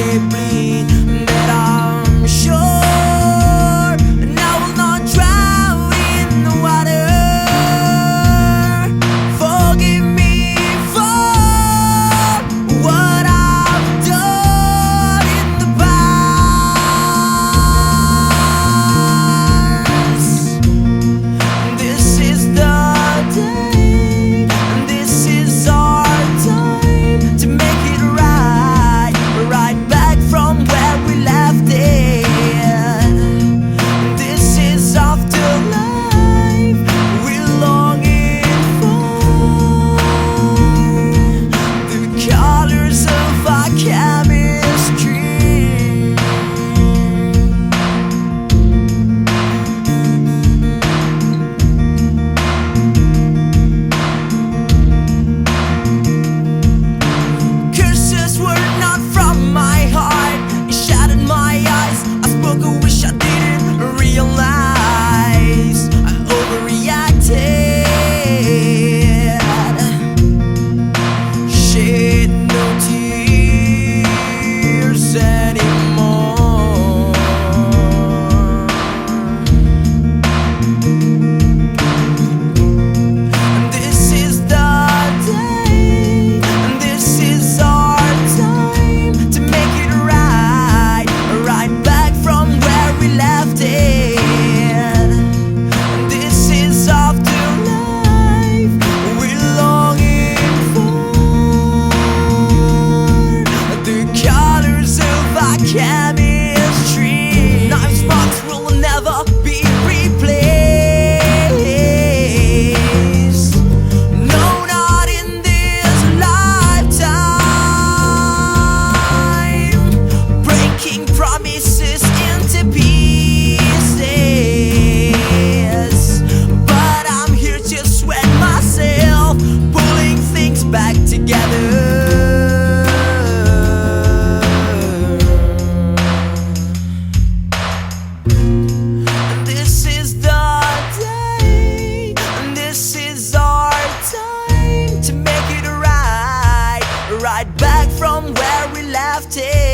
deeply that I'm sure, and I will not drown in the water. Forgive me for what I've done in the past. This is the day, this is our time to make it right, right back from where we left it. This is afterlife we're longing for, the colors of our chemistry. Curses were not from my heart, it shattered my eyes. I spoke a wish I didn't realize. I overreacted, shed no tears anymore. This is the day, this is our time to make it right, right back from where we left it. This is afterlife we're longing for, the colors of our chemistry. Knife sparks will never be replaced, no, not in this lifetime. Breaking promises into pieces, but I'm here to sweat myself, pulling things back together. This is the day, this is our time to make it right, right back from where we left it.